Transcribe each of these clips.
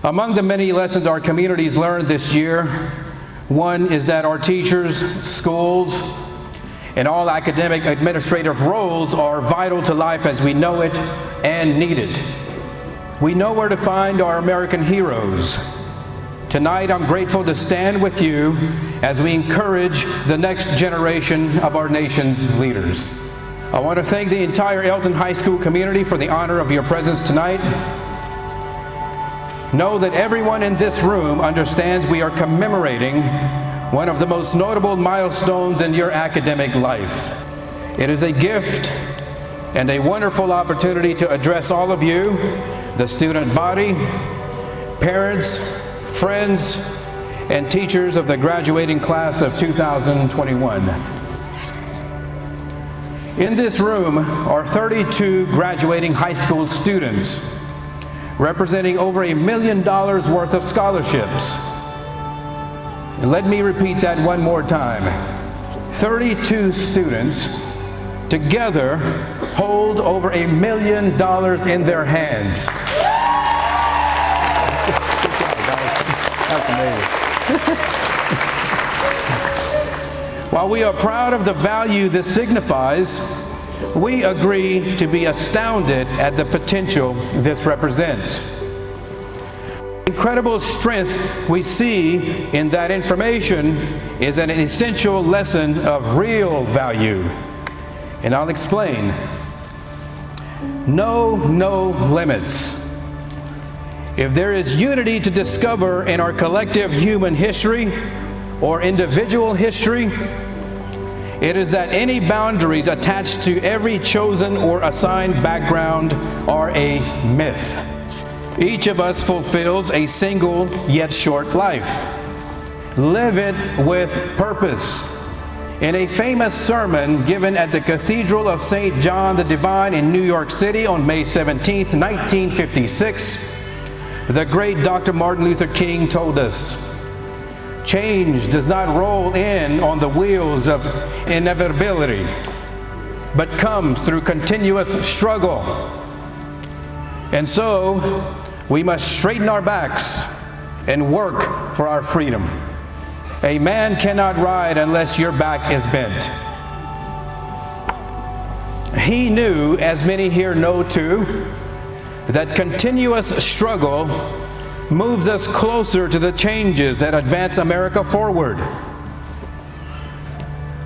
Among the many lessons our communities learned this year, one is that our teachers, schools, and all academic administrative roles are vital to life as we know it and need it. We know where to find our American heroes. Tonight, I'm grateful to stand with you as we encourage the next generation of our nation's leaders. I want to thank the entire Elton High School community for the honor of your presence tonight. Know that everyone in this room understands we are commemorating one of the most notable milestones in your academic life. It is a gift and a wonderful opportunity to address all of you, the student body, parents, friends, and teachers of the graduating class of 2021. In this room are 32 graduating high school students, representing over $1 million worth of scholarships. Let me repeat that one more time. 32 students together hold over $1 million in their hands. That's amazing. While we are proud of the value this signifies, we agree to be astounded at the potential this represents. The incredible strength we see in that information is an essential lesson of real value. And I'll explain. No limits. If there is unity to discover in our collective human history or individual history, it is that any boundaries attached to every chosen or assigned background are a myth. Each of us fulfills a single yet short life. Live it with purpose. In a famous sermon given at the Cathedral of St. John the Divine in New York City on May 17, 1956, the great Dr. Martin Luther King told us, "Change does not roll in on the wheels of inevitability, but comes through continuous struggle. And so, we must straighten our backs and work for our freedom. A man cannot ride unless your back is bent." He knew, as many here know too, that continuous struggle moves us closer to the changes that advance America forward.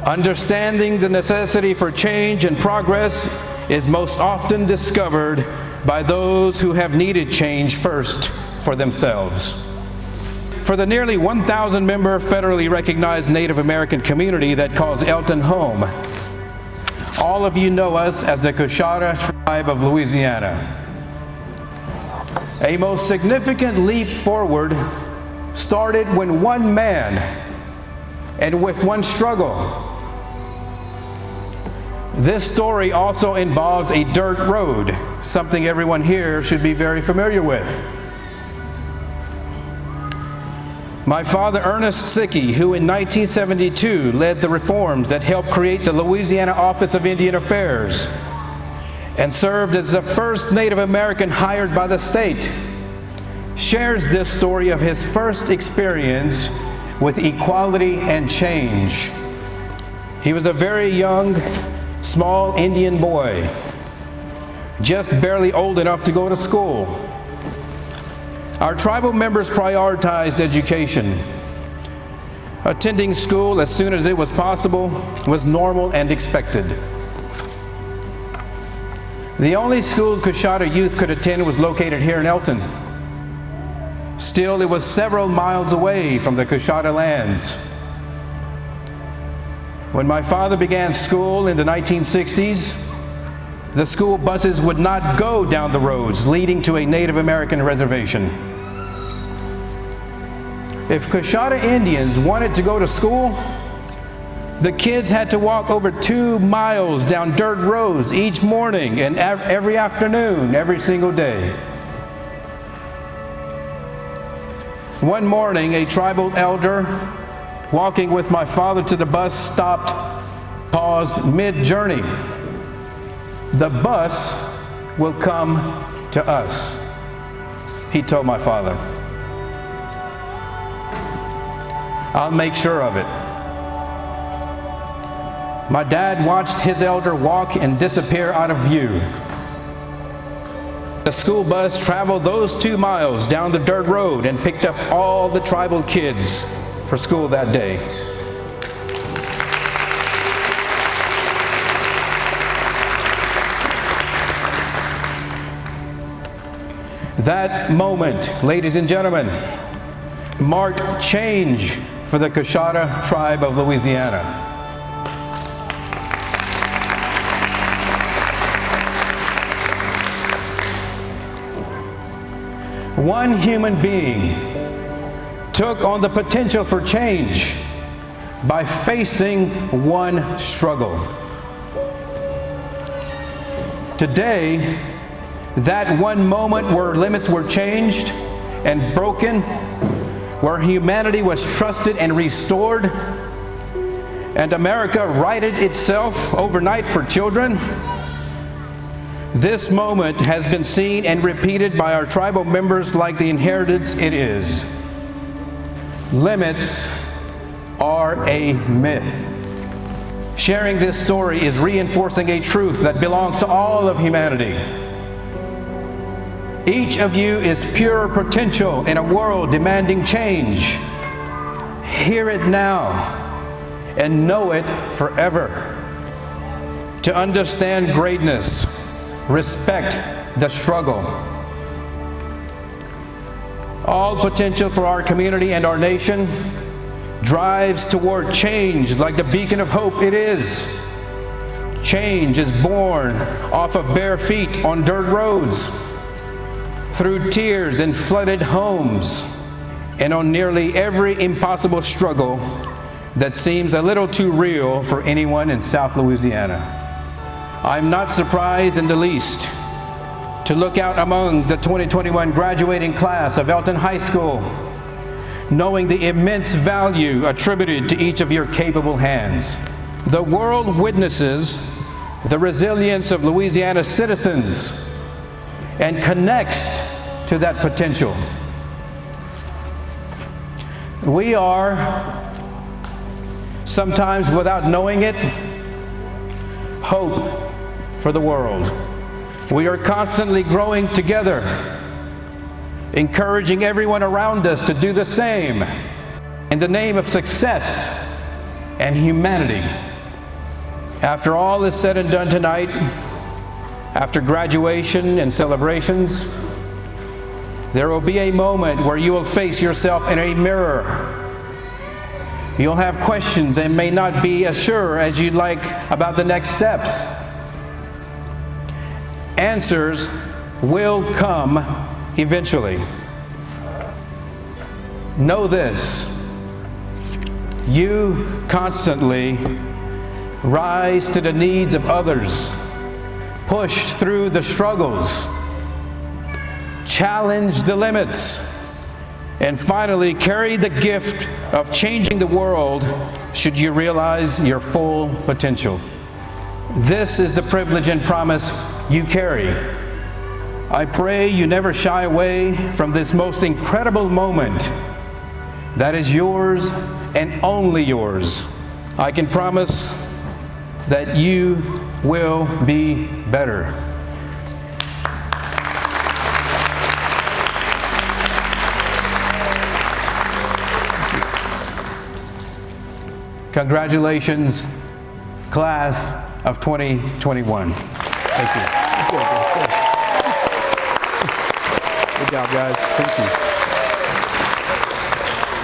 Understanding the necessity for change and progress is most often discovered by those who have needed change first for themselves. For the nearly 1,000-member federally recognized Native American community that calls Elton home, all of you know us as the Coushatta Tribe of Louisiana. A most significant leap forward started when one man and with one struggle. This story also involves a dirt road, something everyone here should be very familiar with. My father, Ernest Sickey, who in 1972 led the reforms that helped create the Louisiana Office of Indian Affairs and served as the first Native American hired by the state, shares this story of his first experience with equality and change. He was a very young, small Indian boy, just barely old enough to go to school. Our tribal members prioritized education. Attending school as soon as it was possible was normal and expected. The only school Coushatta youth could attend was located here in Elton. Still, it was several miles away from the Coushatta lands. When my father began school in the 1960s, the school buses would not go down the roads leading to a Native American reservation. If Coushatta Indians wanted to go to school, the kids had to walk over 2 miles down dirt roads each morning and every afternoon, every single day. One morning, a tribal elder walking with my father to the bus stopped, paused mid-journey. "The bus will come to us," he told my father. I'll make sure of it. My dad watched his elder walk and disappear out of view. The school bus traveled those 2 miles down the dirt road and picked up all the tribal kids for school that day. That moment, ladies and gentlemen, marked change for the Coushatta Tribe of Louisiana. One human being took on the potential for change by facing one struggle. Today, that one moment where limits were changed and broken, where humanity was trusted and restored, and America righted itself overnight for children, this moment has been seen and repeated by our tribal members like the inheritance it is. Limits are a myth. Sharing this story is reinforcing a truth that belongs to all of humanity. Each of you is pure potential in a world demanding change. Hear it now and know it forever. To understand greatness, respect the struggle. All potential for our community and our nation drives toward change like the beacon of hope it is. Change is born off of bare feet on dirt roads, through tears in flooded homes, and on nearly every impossible struggle that seems a little too real for anyone in South Louisiana. I'm not surprised in the least to look out among the 2021 graduating class of Elton High School, knowing the immense value attributed to each of your capable hands. The world witnesses the resilience of Louisiana citizens and connects to that potential. We are, sometimes without knowing it, hope for the world. We are constantly growing together, encouraging everyone around us to do the same in the name of success and humanity. After all is said and done tonight, after graduation and celebrations, there will be a moment where you will face yourself in a mirror. You'll have questions and may not be as sure as you'd like about the next steps. Answers will come eventually. Know this: you constantly rise to the needs of others, push through the struggles, challenge the limits, and finally carry the gift of changing the world should you realize your full potential. This is the privilege and promise you carry. I pray you never shy away from this most incredible moment that is yours and only yours. I can promise that you will be better. Congratulations, class of 2021. Thank you. Good job, guys. Thank you.